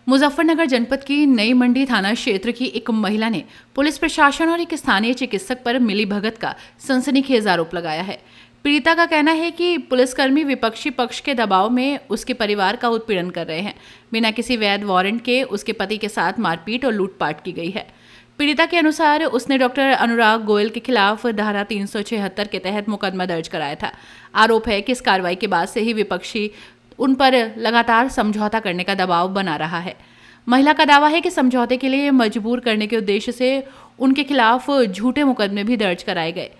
मुजफ्फरनगर जनपद की नई मंडी थाना क्षेत्र की एक महिला ने पुलिस प्रशासन और एक स्थानीय चिकित्सक पर मिलीभगत का सनसनीखेज आरोप लगाया है। पीड़िता का कहना है कि पुलिसकर्मी विपक्षी पक्ष के दबाव में उसके परिवार का उत्पीड़न कर रहे हैं। बिना किसी वैध वारंट के उसके पति के साथ मारपीट और लूटपाट की गई है। पीड़िता के अनुसार उसने डॉक्टर अनुराग गोयल के खिलाफ धारा 376 के तहत मुकदमा दर्ज कराया था। आरोप है कि इस कार्रवाई के बाद से ही विपक्षी उन पर लगातार समझौता करने का दबाव बना रहा है। महिला का दावा है कि समझौते के लिए मजबूर करने के उद्देश्य से उनके खिलाफ झूठे मुकदमे भी दर्ज कराए गए।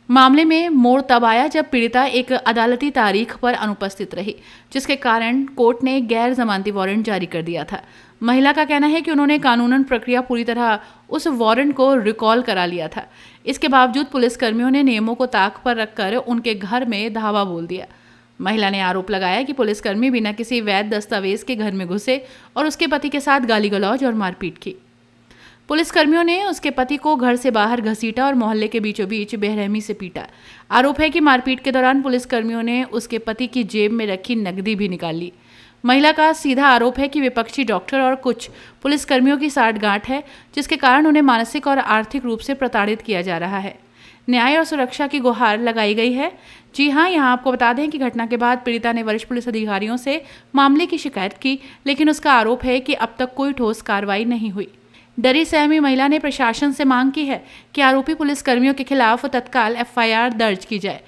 मामले में मोड़ तब आया जब पीड़िता एक अदालती तारीख पर अनुपस्थित रही, जिसके कारण कोर्ट ने गैर जमानती वारंट जारी कर दिया था। महिला का कहना है कि उन्होंने कानूनन प्रक्रिया पूरी तरह उस वारंट को रिकॉल करा लिया था। इसके बावजूद पुलिसकर्मियों ने नियमों को ताक पर रखकर उनके घर में धावा बोल दिया। महिला ने आरोप लगाया कि पुलिसकर्मी बिना किसी वैध दस्तावेज के घर में घुसे और उसके पति के साथ गाली गलौज और मारपीट की। पुलिसकर्मियों ने उसके पति को घर से बाहर घसीटा और मोहल्ले के बीचों बीच बेरहमी से पीटा। आरोप है कि मारपीट के दौरान पुलिसकर्मियों ने उसके पति की जेब में रखी नकदी भी निकाल ली। महिला का सीधा आरोप है कि विपक्षी डॉक्टर और कुछ पुलिसकर्मियों की साठगांठ है, जिसके कारण उन्हें मानसिक और आर्थिक रूप से प्रताड़ित किया जा रहा है। न्याय और सुरक्षा की गुहार लगाई गई है। जी हां, यहां आपको बता दें कि घटना के बाद पीड़िता ने वरिष्ठ पुलिस अधिकारियों से मामले की शिकायत की, लेकिन उसका आरोप है कि अब तक कोई ठोस कार्रवाई नहीं हुई। डरी सहमी महिला ने प्रशासन से मांग की है कि आरोपी पुलिसकर्मियों के खिलाफ तत्काल एफआईआर दर्ज की जाए।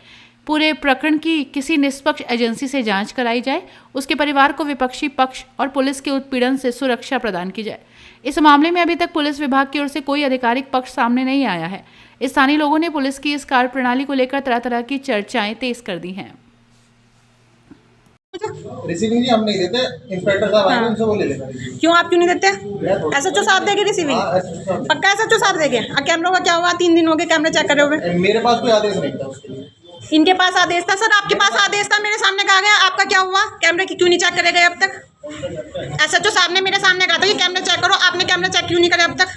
पूरे प्रकरण की किसी निष्पक्ष एजेंसी से जांच कराई जाए। उसके परिवार को विपक्षी पक्ष और पुलिस के उत्पीड़न से सुरक्षा प्रदान की जाए। इस मामले में अभी तक पुलिस विभाग की ओर से कोई आधिकारिक पक्ष सामने नहीं आया है। स्थानीय लोगों ने पुलिस की इस कार्य प्रणाली को लेकर तरह तरह की चर्चाएं तेज कर दी हैं। रिसीविंग जी हम नहीं देते, इंस्पेक्टर साहब आएंगे उनसे वो ले लेगा। क्यों आप क्यों नहीं देते? एसएचओ साहब देंगे रिसीविंग? पक्का एसएचओ साहब देंगे? कैमरों का क्या हुआ? 3 दिन हो गए कैमरे चेक करे हुए। मेरे पास कोई आदेश नहीं था उसके लिए। इनके पास आदेश था सर, आपके पास आदेश था, मेरे सामने कहा गया। आपका क्या हुआ? कैमरे की क्यों नहीं चेक करे गए अब तक? एसएचओ साहब ने मेरे सामने कहा था कि कैमरे चेक करो, आपने कैमरे चेक क्यों नहीं करे अब तक?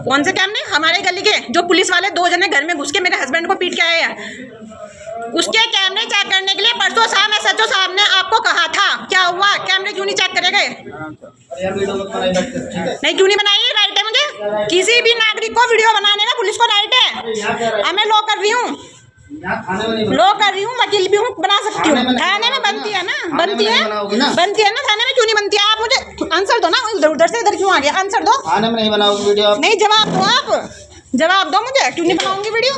कौन से कैमरे? हमारे गली के जो पुलिस वाले 2 जने घर में घुस के मेरे हस्बैंड को पीट के आए हैं, उसके कैमरे चेक करने के लिए परसों शाम एसएचओ साहब ने आपको कहा था। क्या हुआ? कैमरे क्यों नहीं चेक करे गए? नहीं, क्यों नहीं बनाई? राइट है मुझे, किसी भी नागरिक को वीडियो बनाने का पुलिस को राइट है। मैं लॉ कर रही हूँ, वकील भी हूँ, बना सकती हूँ। थाने में बनती है ना, बनती है ना, थाने में क्यों नहीं बनती है? आप मुझे आंसर दो ना, उधर से इधर क्यों आ गया? आंसर दो। थाने में नहीं बनाओगे वीडियो? नहीं, जवाब दो, आप जवाब दो मुझे। क्यों नहीं बनाऊंगी वीडियो?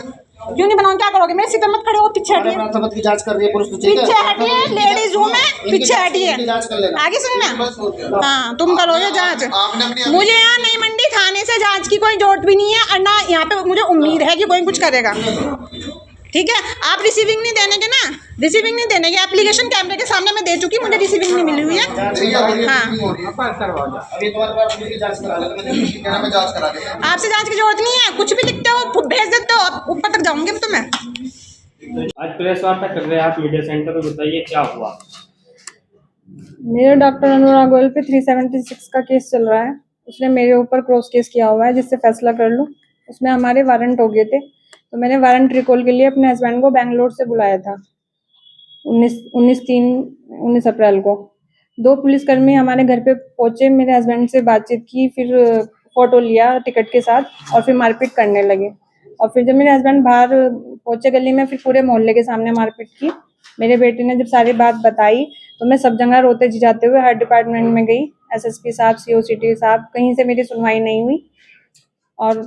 क्यों नहीं बनाऊंगी? क्या करोगे? मेरे सीधे मत खड़े हो, पीछे हटिए। की जांच कर रही है पुलिस, पीछे हटिए, लेडीज हूँ मैं, पीछे हटिए। आगे सुनना, हाँ तुम करोगे जांच। मुझे यहाँ नई मंडी थाने से जांच की कोई जरूरत भी नहीं है, और ना यहाँ पे मुझे उम्मीद है कि कोई कुछ करेगा। ठीक है, आप रिसीविंग नहीं देने के ना, रिसीविंग नहीं देने के। एप्लीकेशन कैमरे के सामने मैं दे चुकी, मुझे रिसीविंग नहीं मिली हुई है। हाँ, आपसे जांच की जरूरत नहीं है, कुछ भी लिखते हो भेज देते हो, ऊपर तक जाऊंगी तो मैं। आज प्रेस वार्ता कर रहे हैं आप मीडिया सेंटर में, बताइए क्या हुआ? मेरे डॉक्टर अनुराग गोयल पे 376 का केस चल रहा है। उसने मेरे ऊपर क्रॉस केस किया हुआ है, जिससे फैसला कर लूँ। उसमें हमारे वारंट हो गए थे, तो मैंने वारंट रिकॉल के लिए अपने हस्बैंड को बेंगलोर से बुलाया था 19 अप्रैल को। 2 पुलिसकर्मी हमारे घर पे पहुंचे, मेरे हस्बैंड से बातचीत की, फिर फोटो लिया टिकट के साथ, और फिर मारपीट करने लगे। और फिर जब मेरे हस्बैंड बाहर पहुंचे गली में, फिर पूरे मोहल्ले के सामने मारपीट की। मेरे बेटे ने जब सारी बात बताई तो मैं सब जगह रोते जाते हुए हर डिपार्टमेंट में गई, एसएसपी साहब, सीओसीटी साहब, कहीं से मेरी सुनवाई नहीं हुई। और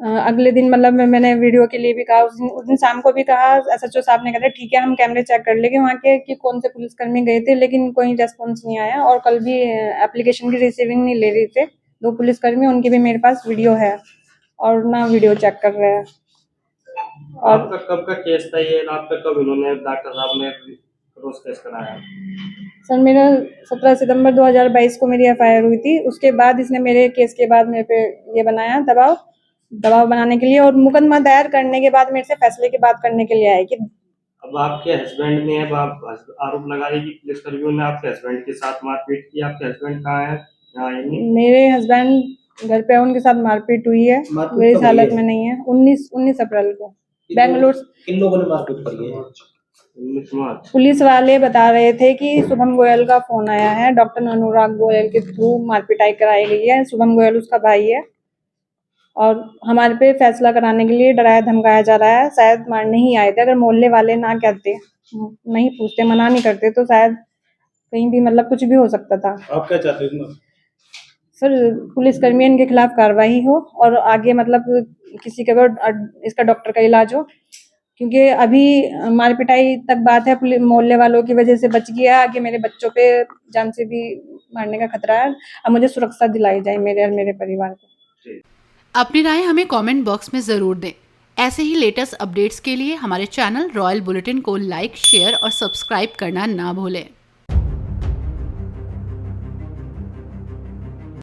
अगले दिन मतलब मैंने वीडियो के लिए भी कहा, उस दिन शाम को भी कहा। एसएचओ साहब ने कहा ठीक है, हम कैमरे चेक कर लेंगे वहाँ के कि कौन से पुलिसकर्मी गए थे, लेकिन कोई रेस्पॉन्स नहीं आया। और कल भी एप्लीकेशन की रिसीविंग नहीं ले रही थे 2 पुलिसकर्मी, उनकी भी मेरे पास वीडियो है, और ना वीडियो चेक कर रहे हैं। और आपका कब का केस था ये? रात पे कब इन्होंने डॉक्टर साहब ने क्रॉस केस कराया? सर मेरा 17 सितंबर 2022 को मेरी एफआईआर हुई थी। उसके बाद इसने मेरे केस के बाद मेरे पे ये बनाया दबाव बनाने के लिए, और मुकदमा दायर करने के बाद मेरे से फैसले की बात करने के लिए आए कि अब आपके हस्बैंड ने, अब आप आरोप लगा रही कि पुलिसकर्मियों ने आपके हस्बैंड के साथ मारपीट की। आपके हस्बैंड कहाँ है? यहाँ आएंगे? मेरे हस्बैंड घर पे, उनके साथ मारपीट हुई है, वे इस हालत में नहीं है। 19 अप्रैल को बेंगलोर। किन लोगों ने मारपीट करी है? 19 मार्च। पुलिस वाले बता रहे थे कि शुभम गोयल का फोन आया है, डॉक्टर अनुराग गोयल के थ्रू मारपिटाई कराई गई है। शुभम गोयल उसका भाई है और हमारे पे फैसला कराने के लिए डराया धमकाया जा रहा है। शायद मारने ही आए थे, अगर मोहल्ले वाले ना कहते, नहीं पूछते, मना नहीं करते तो शायद कहीं भी मतलब कुछ भी हो सकता था। आप क्या चाहते हो इसमें? सर पुलिसकर्मी इनके खिलाफ कार्रवाई हो और आगे मतलब किसी का इसका डॉक्टर का इलाज हो, क्योंकि अभी मार पिटाई तक बात है, मोहल्ले वालों की वजह से बच गया। आगे मेरे बच्चों पे जान से भी मारने का खतरा है। अब मुझे सुरक्षा दिलाई जाए मेरे और मेरे परिवार को। अपनी राय हमें कमेंट बॉक्स में ज़रूर दें। ऐसे ही लेटेस्ट अपडेट्स के लिए हमारे चैनल रॉयल बुलेटिन को लाइक, शेयर और सब्सक्राइब करना ना भूलें।